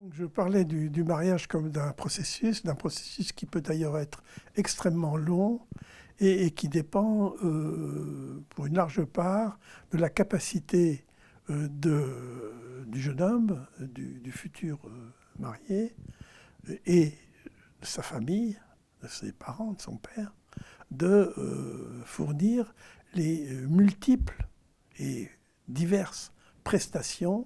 Je parlais du mariage comme d'un processus qui peut d'ailleurs être extrêmement long et qui dépend, pour une large part, de la capacité du jeune homme, du futur marié, et de sa famille, de ses parents, de son père, de fournir les multiples et diverses prestations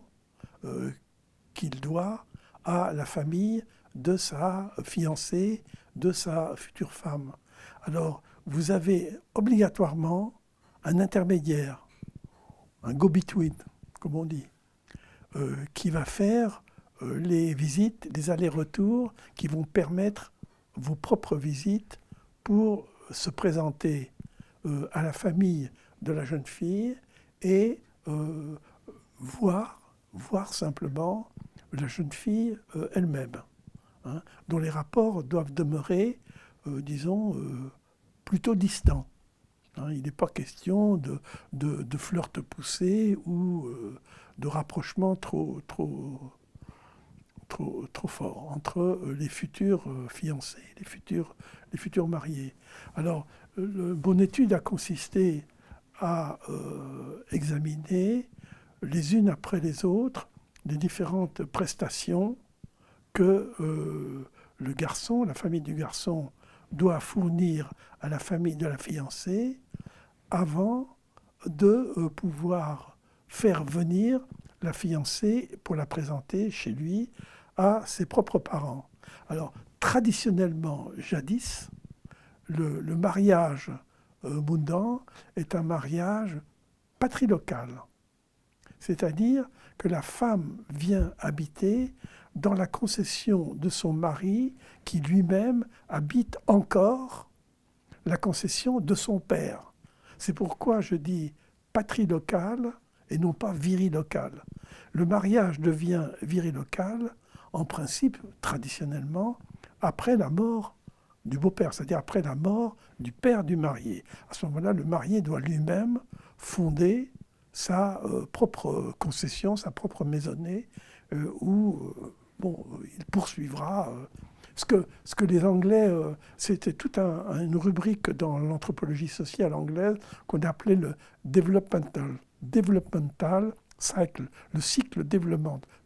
qu'il doit à la famille de sa fiancée, de sa future femme. Alors, vous avez obligatoirement un intermédiaire, un go-between, comme on dit, qui va faire les visites, les allers-retours, qui vont permettre vos propres visites pour se présenter à la famille de la jeune fille et voir simplement la jeune fille elle-même, hein, dont les rapports doivent demeurer, disons, plutôt distants. Hein. Il n'est pas question de flirt poussé ou de rapprochement trop fort entre les futurs fiancés, les futurs mariés. Alors, mon étude a consisté à examiner les unes après les autres les différentes prestations que le garçon, la famille du garçon, doit fournir à la famille de la fiancée avant de pouvoir faire venir la fiancée pour la présenter chez lui à ses propres parents. Alors, traditionnellement, jadis, le mariage mondan est un mariage patrilocal. C'est-à-dire que la femme vient habiter dans la concession de son mari qui lui-même habite encore la concession de son père. C'est pourquoi je dis patrilocal et non pas virilocal. Le mariage devient virilocal, en principe, traditionnellement, après la mort du beau-père, c'est-à-dire après la mort du père du marié. À ce moment-là, le marié doit lui-même fonder sa propre concession, sa propre maisonnée, où il poursuivra ce que les Anglais, c'était toute une rubrique dans l'anthropologie sociale anglaise qu'on appelait le developmental cycle, le cycle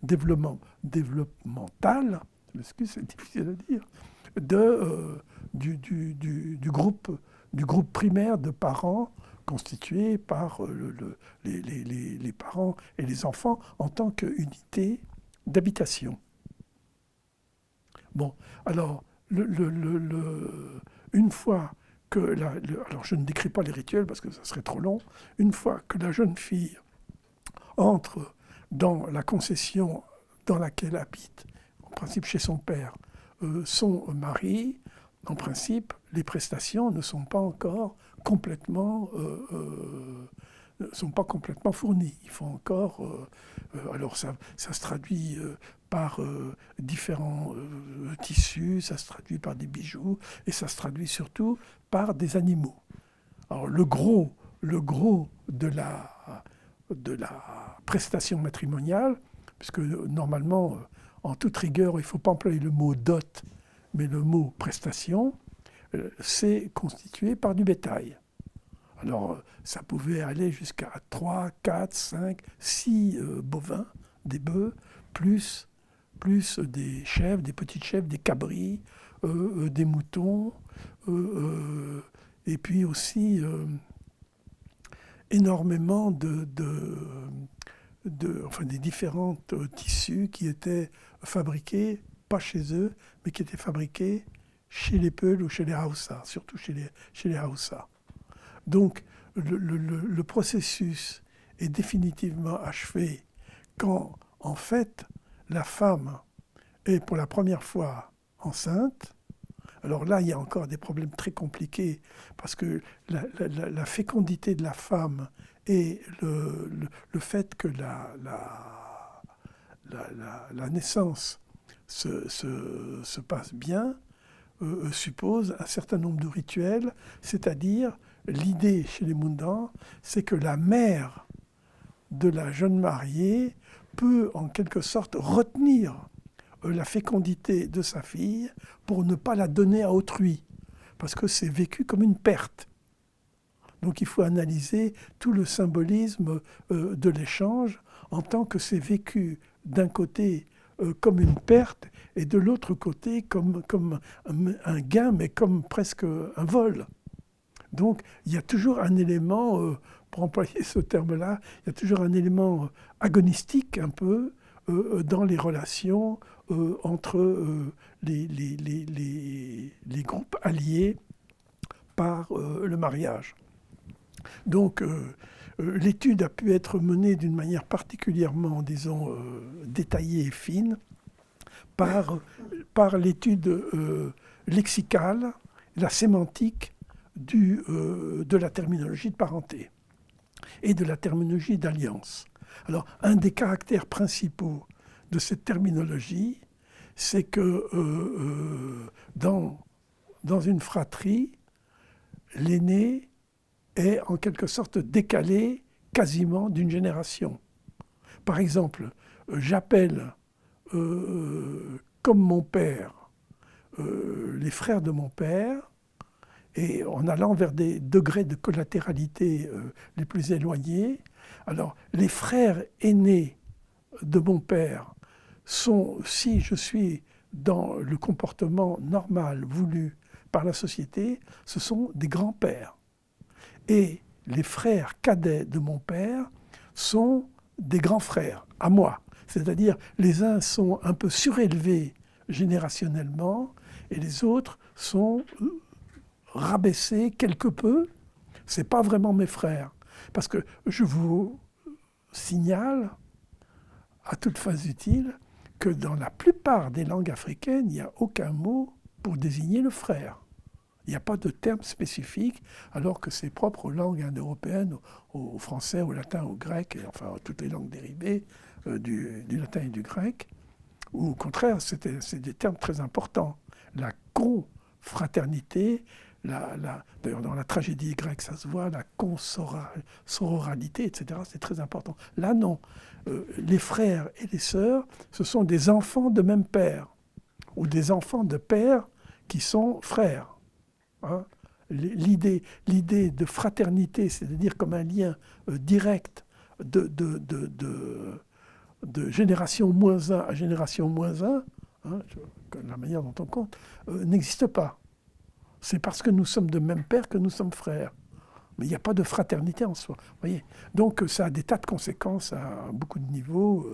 développemental, excuse, c'est difficile à dire, du groupe primaire de parents constitué par les parents et les enfants en tant qu'unité d'habitation. Bon, alors, une fois que alors je ne décris pas les rituels parce que ça serait trop long, une fois que la jeune fille entre dans la concession dans laquelle habite, en principe chez son père, son mari, en principe, les prestations ne sont pas encore complètement fournies. Il faut encore... alors ça se traduit par différents tissus, ça se traduit par des bijoux, et ça se traduit surtout par des animaux. Alors le gros de la prestation matrimoniale, puisque normalement, en toute rigueur, il ne faut pas employer le mot dot, mais le mot prestation, c'est constitué par du bétail. Alors, ça pouvait aller jusqu'à 3, 4, 5, 6 bovins, des bœufs, plus des chèvres, des petites chèvres, des cabris, des moutons, et puis aussi énormément des différents tissus qui étaient fabriqués, pas chez eux, mais qui étaient fabriqués chez les Peuls ou chez les Hausa, surtout chez les Hausa. Donc, le processus est définitivement achevé quand, en fait, la femme est pour la première fois enceinte. Alors là, il y a encore des problèmes très compliqués parce que la fécondité de la femme et le fait que la naissance se passe bien suppose un certain nombre de rituels, c'est-à-dire l'idée chez les Mundans, c'est que la mère de la jeune mariée peut en quelque sorte retenir la fécondité de sa fille pour ne pas la donner à autrui, parce que c'est vécu comme une perte. Donc il faut analyser tout le symbolisme de l'échange en tant que c'est vécu d'un côté comme une perte et de l'autre côté comme un gain, mais comme presque un vol. Donc il y a toujours un élément, pour employer ce terme-là, il y a toujours un élément agonistique un peu dans les relations entre les groupes alliés par le mariage. Donc l'étude a pu être menée d'une manière particulièrement, disons, détaillée et fine par l'étude lexicale, la sémantique de la terminologie de parenté et de la terminologie d'alliance. Alors, un des caractères principaux de cette terminologie, c'est que dans une fratrie, l'aîné est en quelque sorte décalé quasiment d'une génération. Par exemple, j'appelle comme mon père les frères de mon père, et en allant vers des degrés de collatéralité les plus éloignés. Alors, les frères aînés de mon père sont, si je suis dans le comportement normal voulu par la société, ce sont des grands-pères. Et les frères cadets de mon père sont des grands frères, à moi. C'est-à-dire, les uns sont un peu surélevés générationnellement, et les autres sont rabaissés quelque peu. Ce n'est pas vraiment mes frères. Parce que je vous signale, à toute fin utile, que dans la plupart des langues africaines, il n'y a aucun mot pour désigner le frère. Il n'y a pas de terme spécifique, alors que c'est propre aux langues indo-européennes, au français, au latin, au grec, et enfin toutes les langues dérivées du latin et du grec, ou au contraire, c'est des termes très importants. La confraternité, d'ailleurs dans la tragédie grecque, ça se voit, la consororalité, etc., c'est très important. Là, non. Les frères et les sœurs, ce sont des enfants de même père, ou des enfants de père qui sont frères. Hein, l'idée de fraternité, c'est-à-dire comme un lien direct de génération moins 1 à génération moins 1, hein, la manière dont on compte, n'existe pas. C'est parce que nous sommes de même père que nous sommes frères. Mais il n'y a pas de fraternité en soi. Voyez. Donc ça a des tas de conséquences à beaucoup de niveaux.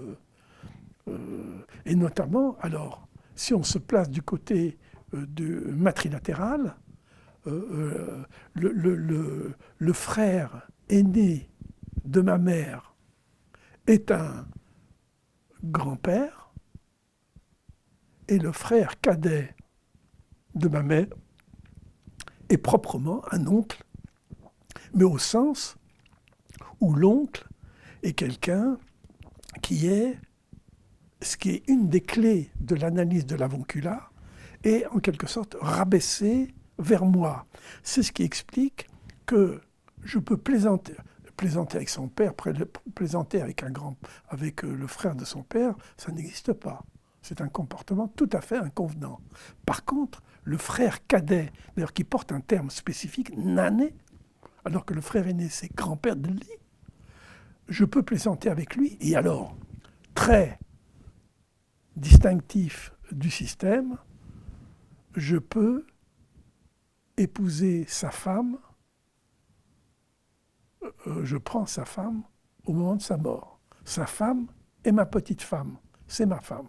Et notamment, alors, si on se place du côté matrilatéral, le frère aîné de ma mère est un grand-père et le frère cadet de ma mère est proprement un oncle, mais au sens où l'oncle est quelqu'un qui est, ce qui est une des clés de l'analyse de l'avoncula, est en quelque sorte rabaissé vers moi. C'est ce qui explique que je peux plaisanter avec son père, plaisanter avec le frère de son père, ça n'existe pas. C'est un comportement tout à fait inconvenant. Par contre, le frère cadet, d'ailleurs qui porte un terme spécifique, nané, alors que le frère aîné, c'est grand-père de lui, je peux plaisanter avec lui, et alors, très distinctif du système, je peux épouser sa femme, je prends sa femme au moment de sa mort. Sa femme est ma petite femme, c'est ma femme.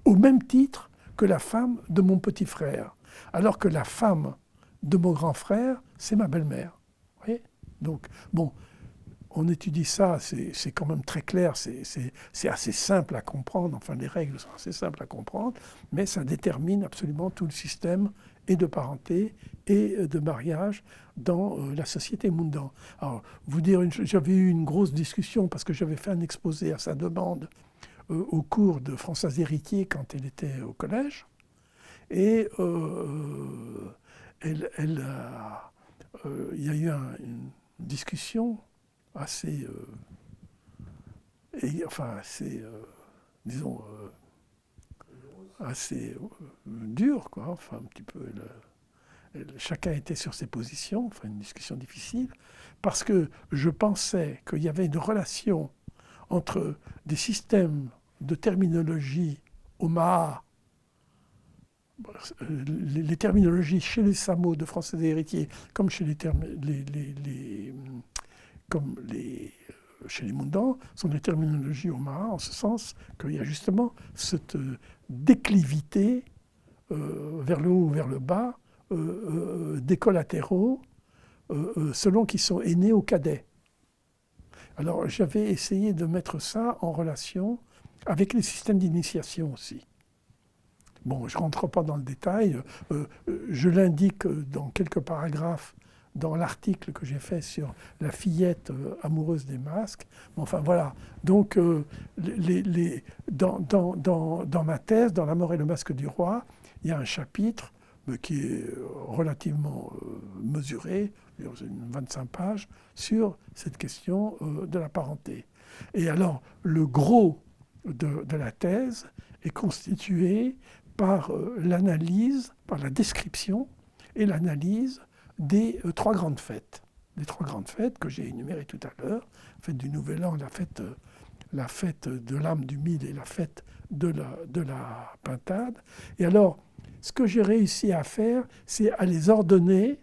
Au même titre que la femme de mon petit frère, alors que la femme de mon grand frère, c'est ma belle-mère. Vous voyez ? Donc, bon, on étudie ça, c'est quand même très clair, c'est assez simple à comprendre, enfin les règles sont assez simples à comprendre, mais ça détermine absolument tout le système et de parenté et de mariage dans la société Moundan. Alors, vous dire, j'avais eu une grosse discussion parce que j'avais fait un exposé à sa demande au cours de Françoise Héritier quand elle était au collège, et il y a eu une discussion assez, disons, assez dure, quoi. Enfin, un petit peu. Chacun était sur ses positions, enfin, une discussion difficile, parce que je pensais qu'il y avait une relation entre des systèmes de terminologie Omaha, les terminologies chez les Samo de Français des Héritiers, comme chez chez les Moundans, sont des terminologies Omaha, en ce sens qu'il y a justement cette déclivité vers le haut ou vers le bas des collatéraux selon qu'ils sont aînés ou cadets. Alors j'avais essayé de mettre ça en relation avec les systèmes d'initiation aussi. Bon, je ne rentre pas dans le détail, je l'indique dans quelques paragraphes dans l'article que j'ai fait sur la fillette amoureuse des masques. Enfin voilà, donc dans ma thèse, dans La mort et le masque du roi, il y a un chapitre qui est relativement mesuré, une 25 pages, sur cette question de la parenté. Et alors, le gros de la thèse est constitué par l'analyse, par la description et l'analyse des trois grandes fêtes. Les trois grandes fêtes que j'ai énumérées tout à l'heure, la fête du Nouvel An, la fête de l'âme du Mille et la fête de la Pintade. Et alors, ce que j'ai réussi à faire, c'est à les ordonner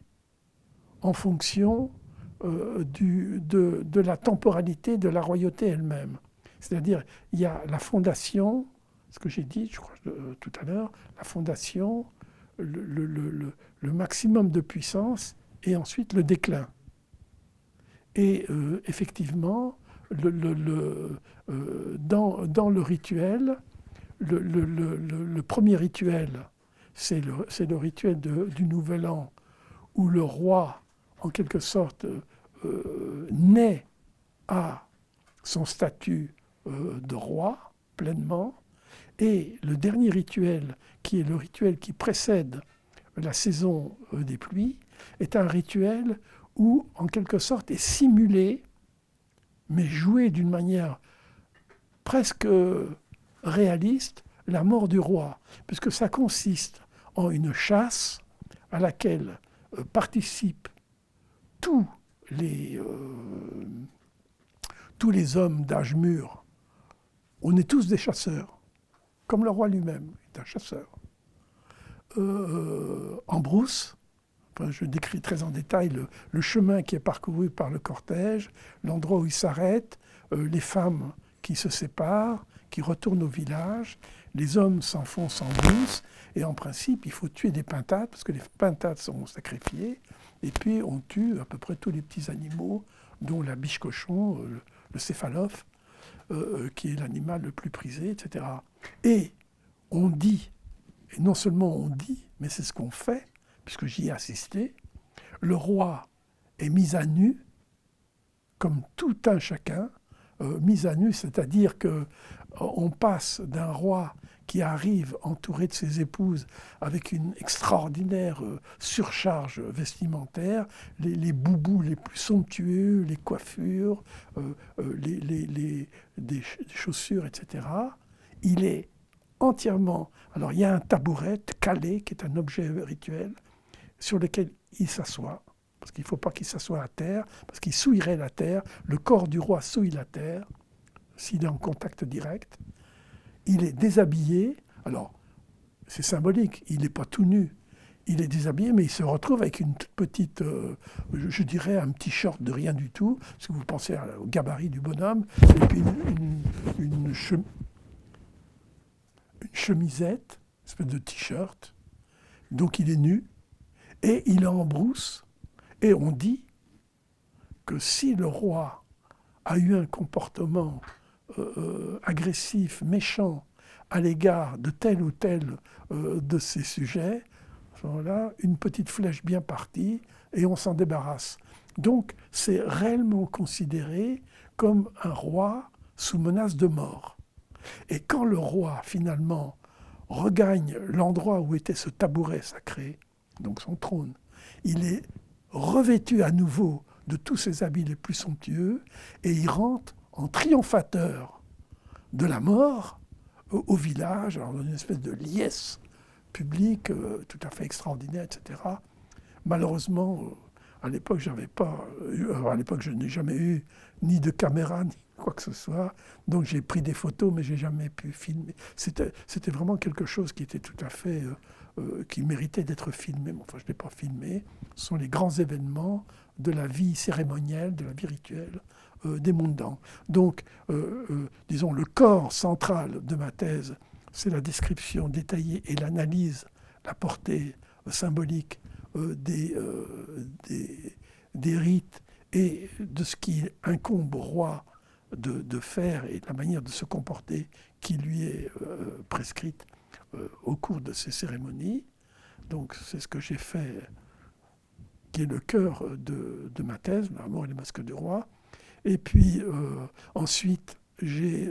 en fonction de la temporalité de la royauté elle-même. C'est-à-dire, il y a la fondation, ce que j'ai dit, je crois, tout à l'heure, la fondation, le maximum de puissance et ensuite le déclin. Et effectivement, dans le rituel, le premier rituel, c'est le rituel du Nouvel An, où le roi, en quelque sorte, naît à son statut de roi, pleinement. Et le dernier rituel, qui est le rituel qui précède la saison des pluies, est un rituel où, en quelque sorte, est simulé, mais joué d'une manière presque réaliste, la mort du roi, puisque ça consiste en une chasse à laquelle participent tous les hommes d'âge mûr. On est tous des chasseurs, comme le roi lui-même est un chasseur. En brousse, enfin, je décris très en détail le chemin qui est parcouru par le cortège, l'endroit où il s'arrête, les femmes qui se séparent, qui retournent au village, les hommes s'enfoncent en brousse, et en principe, il faut tuer des pintades, parce que les pintades sont sacrifiées, et puis on tue à peu près tous les petits animaux, dont la biche cochon, le céphalophe, qui est l'animal le plus prisé, etc. Et on dit, et non seulement on dit, mais c'est ce qu'on fait, puisque j'y ai assisté, le roi est mis à nu, comme tout un chacun, mis à nu, c'est-à-dire qu'on passe d'un roi qui arrive entouré de ses épouses avec une extraordinaire surcharge vestimentaire, les boubous les plus somptueux, les coiffures, des chaussures, etc. Il est entièrement... Alors il y a un tabouret calé, qui est un objet rituel, sur lequel il s'assoit, parce qu'il ne faut pas qu'il s'assoie à terre, parce qu'il souillerait la terre. Le corps du roi souille la terre, s'il est en contact direct. Il est déshabillé. Alors, c'est symbolique, il n'est pas tout nu. Il est déshabillé, mais il se retrouve avec une toute petite, je dirais, un petit short de rien du tout, parce que vous pensez au gabarit du bonhomme, et puis une chemisette, une espèce de t-shirt. Donc il est nu, et il est en brousse. Et on dit que si le roi a eu un comportement agressif, méchant, à l'égard de tel ou tel de ces sujets, à ce moment-là, une petite flèche bien partie, et on s'en débarrasse. Donc, c'est réellement considéré comme un roi sous menace de mort. Et quand le roi, finalement, regagne l'endroit où était ce tabouret sacré, donc son trône, il est revêtu à nouveau de tous ses habits les plus somptueux, et il rentre en triomphateur de la mort au village, alors dans une espèce de liesse publique tout à fait extraordinaire, etc. Malheureusement, à l'époque, à l'époque, je n'ai jamais eu ni de caméra, ni quoi que ce soit. Donc j'ai pris des photos, mais j'ai jamais pu filmer. C'était vraiment quelque chose qui était tout à fait, qui méritait d'être filmé. Bon, enfin, je ne l'ai pas filmé. Ce sont les grands événements de la vie cérémonielle, de la vie rituelle des Mondans. Donc, disons, le corps central de ma thèse, c'est la description détaillée et l'analyse, la portée symbolique des rites et de ce qui incombe au roi de faire et de la manière de se comporter qui lui est prescrite au cours de ces cérémonies. Donc c'est ce que j'ai fait, qui est le cœur de ma thèse, La mort et les masques du roi. Et puis ensuite, j'ai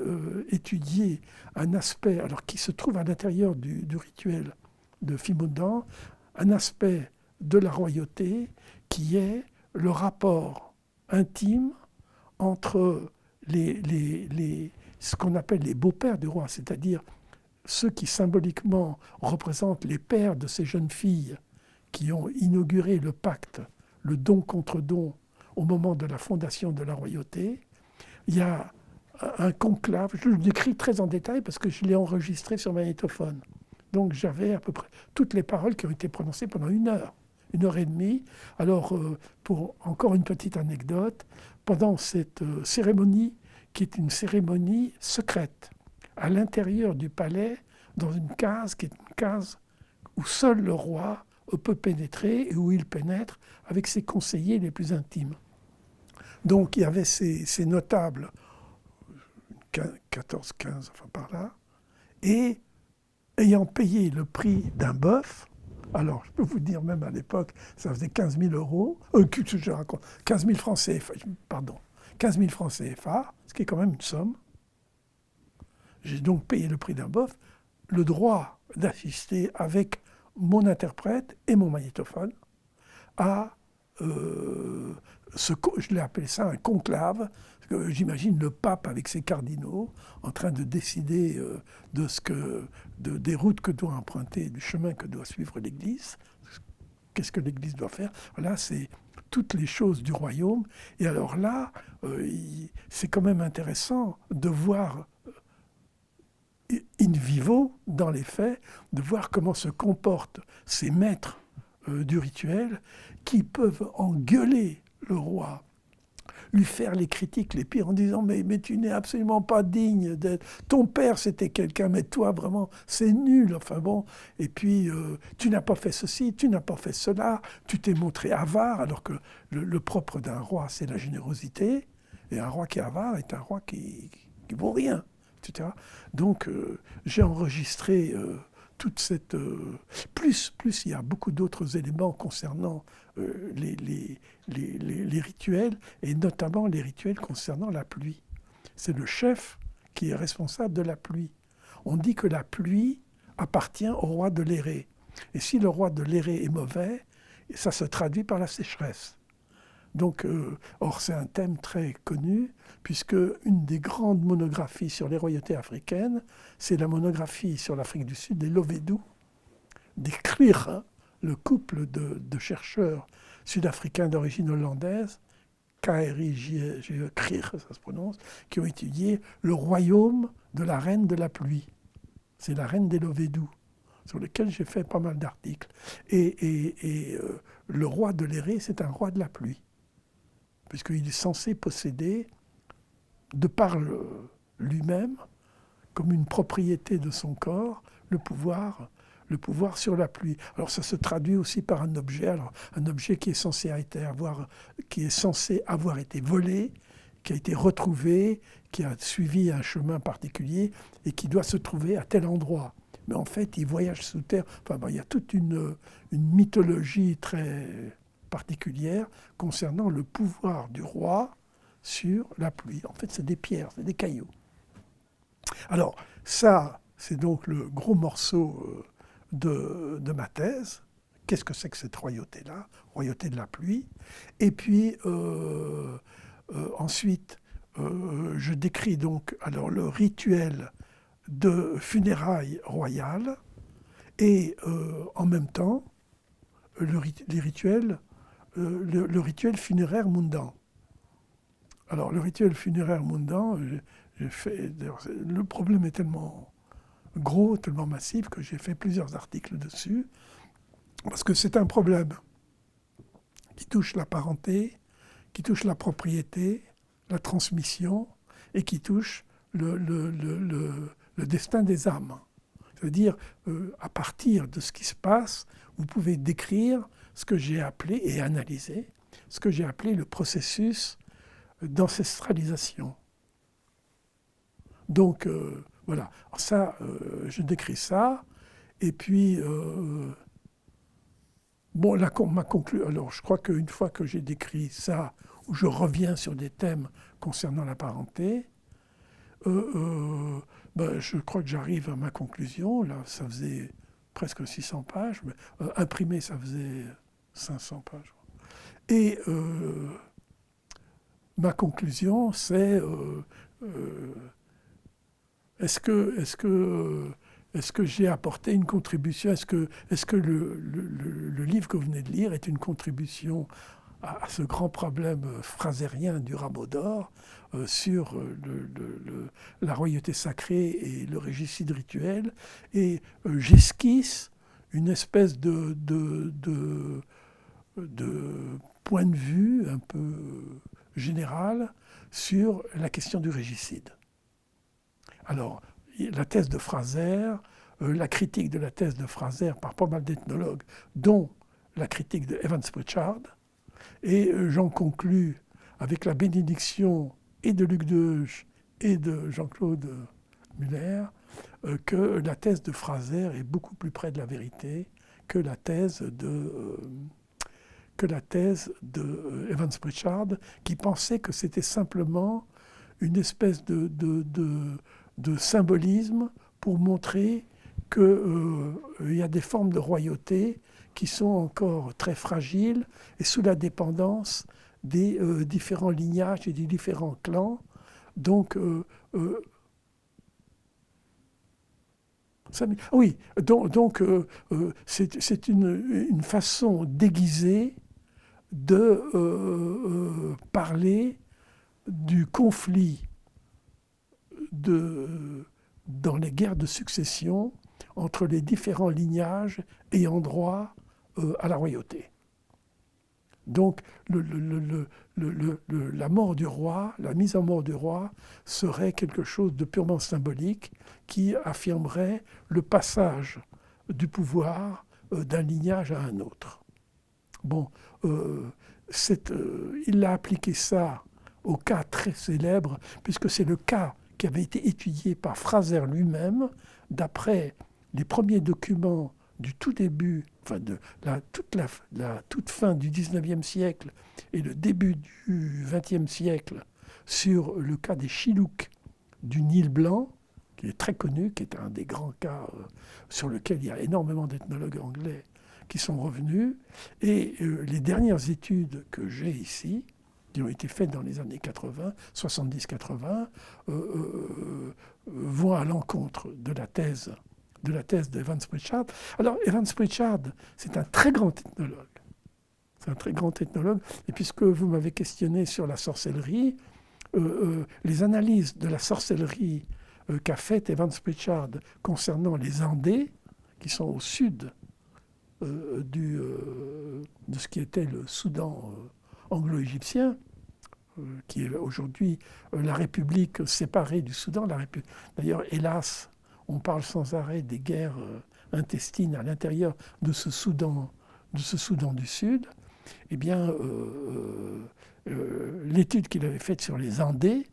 étudié un aspect, alors qui se trouve à l'intérieur du rituel de Fimondan, un aspect de la royauté qui est le rapport intime entre ce qu'on appelle les beaux-pères du roi, c'est-à-dire ceux qui symboliquement représentent les pères de ces jeunes filles qui ont inauguré le pacte, le don contre don, au moment de la fondation de la royauté. Il y a un conclave, je le décris très en détail parce que je l'ai enregistré sur magnétophone. Donc j'avais à peu près toutes les paroles qui ont été prononcées pendant 1 heure et demie. Alors, pour encore une petite anecdote, pendant cette cérémonie, qui est une cérémonie secrète, à l'intérieur du palais, dans une case qui est une case où seul le roi peut pénétrer et où il pénètre avec ses conseillers les plus intimes. Donc il y avait ces notables, 14, 15, enfin par là, et ayant payé le prix d'un bœuf, alors je peux vous dire même à l'époque, ça faisait 15 000 euros, je raconte, 15 000 francs CFA, pardon, 15 000 francs CFA, ce qui est quand même une somme. J'ai donc payé le prix d'un bœuf, le droit d'assister avec mon interprète et mon magnétophone à je l'ai appelé ça un conclave. J'imagine le pape avec ses cardinaux en train de décider des routes que doit emprunter, du chemin que doit suivre l'Église. Qu'est-ce que l'Église doit faire? Voilà, c'est toutes les choses du royaume. Et alors là, c'est quand même intéressant de voir in vivo, dans les faits, de voir comment se comportent ces maîtres du rituel qui peuvent engueuler le roi, lui faire les critiques les pires en disant mais tu n'es absolument pas digne d'être... Ton père c'était quelqu'un, mais toi vraiment c'est nul, enfin bon. Et puis tu n'as pas fait ceci, tu n'as pas fait cela, tu t'es montré avare, alors que le propre d'un roi c'est la générosité, et un roi qui est avare est un roi qui vaut rien, etc. Donc j'ai enregistré toute cette... Plus il y a beaucoup d'autres éléments concernant les rituels, et notamment les rituels concernant la pluie. C'est le chef qui est responsable de la pluie. On dit que la pluie appartient au roi de l'Éré. Et si le roi de l'Éré est mauvais, ça se traduit par la sécheresse. Donc, or, c'est un thème très connu, puisque une des grandes monographies sur les royautés africaines, c'est la monographie sur l'Afrique du Sud des Lovedou, des Krier, hein, le couple de chercheurs sud-africains d'origine hollandaise, K-R-I-J-E, Krier, ça se prononce, qui ont étudié le royaume de la reine de la pluie. C'est la reine des Lovedou, sur lequel j'ai fait pas mal d'articles. Et le roi de l'Éré, c'est un roi de la pluie, puisqu'il est censé posséder, de par lui-même, comme une propriété de son corps, le pouvoir sur la pluie. Alors ça se traduit aussi par un objet qui est censé avoir été volé, qui a été retrouvé, qui a suivi un chemin particulier et qui doit se trouver à tel endroit. Mais en fait, il voyage sous terre. Enfin, il y a toute une mythologie très particulière concernant le pouvoir du roi sur la pluie. En fait, c'est des pierres, c'est des cailloux. Alors, ça, c'est donc le gros morceau de ma thèse. Qu'est-ce que c'est que cette royauté-là, royauté de la pluie? Et puis, ensuite, je décris donc alors, le rituel de funérailles royales et en même temps le rituel funéraire mondan. Alors le rituel funéraire mondan, le problème est tellement gros, tellement massif que j'ai fait plusieurs articles dessus, parce que c'est un problème qui touche la parenté, qui touche la propriété, la transmission, et qui touche le destin des âmes. C'est-à-dire, à partir de ce qui se passe, vous pouvez décrire ce que j'ai appelé, et analyser, ce que j'ai appelé le processus d'ancestralisation. Donc, voilà. Alors ça, je décris ça, et puis, bon, ma conclusion. Alors, je crois qu'une fois que j'ai décrit ça, où je reviens sur des thèmes concernant la parenté, je crois que j'arrive à ma conclusion. Là, ça faisait presque 600 pages. Mais, imprimé, ça faisait 500 pages. Et ma conclusion, c'est est-ce que j'ai apporté une contribution? Est-ce que le livre que vous venez de lire est une contribution à ce grand problème phrasérien du rameau d'or sur la royauté sacrée et le régicide rituel? Et j'esquisse une espèce de point de vue un peu général sur la question du régicide. Alors, la thèse de Fraser, la critique de la thèse de Fraser par pas mal d'ethnologues, dont la critique de Evans Pritchard, et j'en conclus avec la bénédiction et de Luc Deuge et de Jean-Claude Muller que la thèse de Fraser est beaucoup plus près de la vérité que la thèse de Evans Pritchard, qui pensait que c'était simplement une espèce de symbolisme pour montrer qu'il y a des formes de royauté qui sont encore très fragiles et sous la dépendance des différents lignages et des différents clans. Donc, c'est une façon déguisée de parler du conflit dans les guerres de succession entre les différents lignages ayant droit à la royauté. Donc la mort du roi, la mise à mort du roi serait quelque chose de purement symbolique qui affirmerait le passage du pouvoir d'un lignage à un autre. Bon, il a appliqué ça au cas très célèbre, puisque c'est le cas qui avait été étudié par Fraser lui-même, d'après les premiers documents du tout début, enfin de la toute fin du XIXe siècle et le début du XXe siècle, sur le cas des Chilouks du Nil Blanc, qui est très connu, qui est un des grands cas sur lequel il y a énormément d'ethnologues anglais qui sont revenus. Et les dernières études que j'ai ici, qui ont été faites dans les années 80, 70-80, vont à l'encontre de la thèse d'Evans Pritchard. Alors, Evans Pritchard, c'est un très grand ethnologue. C'est un très grand ethnologue. Et puisque vous m'avez questionné sur la sorcellerie, les analyses de la sorcellerie qu'a faites Evans Pritchard concernant les Andés, qui sont au sud de ce qui était le Soudan anglo-égyptien, qui est aujourd'hui la République séparée du Soudan. D'ailleurs, hélas, on parle sans arrêt des guerres intestines à l'intérieur de ce Soudan du Sud. Eh bien, l'étude qu'il avait faite sur les Andés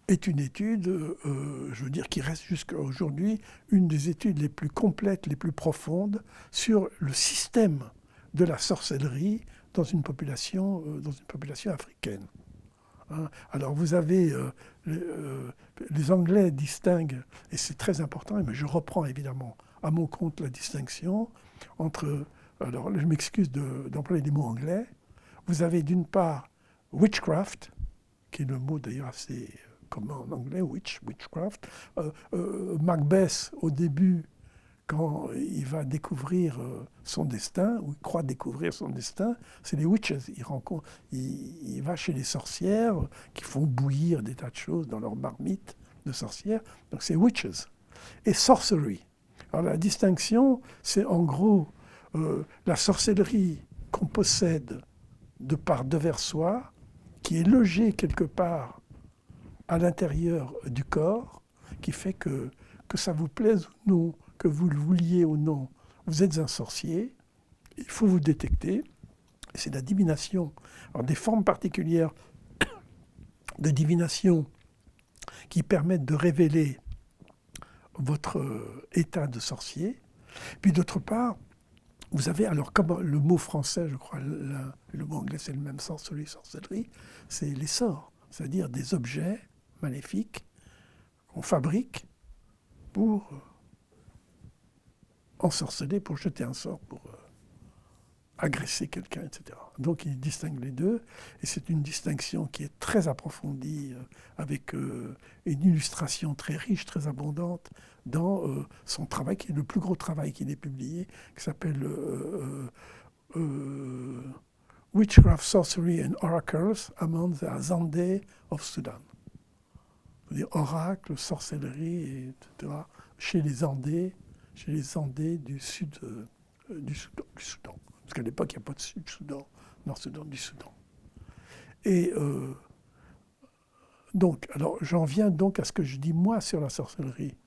est une étude, je veux dire, qui reste jusqu'à aujourd'hui une des études les plus complètes, les plus profondes sur le système de la sorcellerie dans une population africaine. Hein. Alors vous avez, les Anglais distinguent, et c'est très important, mais je reprends évidemment à mon compte la distinction entre, alors je m'excuse d'employer des mots anglais, vous avez d'une part witchcraft, qui est le mot d'ailleurs assez commun en anglais, witchcraft. Macbeth, au début, quand il va découvrir son destin, ou il croit découvrir son destin, c'est les witches. Il va chez les sorcières qui font bouillir des tas de choses dans leur marmite de sorcières. Donc c'est witches. Et sorcery. Alors la distinction, c'est en gros la sorcellerie qu'on possède de part devers soi, qui est logée quelque part à l'intérieur du corps, qui fait que ça vous plaise ou non, que vous le vouliez ou non, vous êtes un sorcier, il faut vous détecter, c'est la divination. Alors des formes particulières de divination qui permettent de révéler votre état de sorcier. Puis d'autre part, vous avez, alors comme le mot français, je crois, le mot anglais c'est le même sens, celui sorcellerie, c'est les sorts, c'est-à-dire des objets maléfiques qu'on fabrique pour ensorceler, pour jeter un sort, pour agresser quelqu'un, etc. Donc il distingue les deux, et c'est une distinction qui est très approfondie, avec une illustration très riche, très abondante, dans son travail, qui est le plus gros travail qu'il ait publié, qui s'appelle Witchcraft, Sorcery and Oracles Among the Azande of Sudan. C'est-à-dire oracle, sorcellerie, etc., chez les Andés du sud du Soudan. Parce qu'à l'époque, il n'y a pas de Sud-Soudan, Nord-Soudan, du Soudan. Et donc, alors j'en viens donc à ce que je dis moi sur la sorcellerie.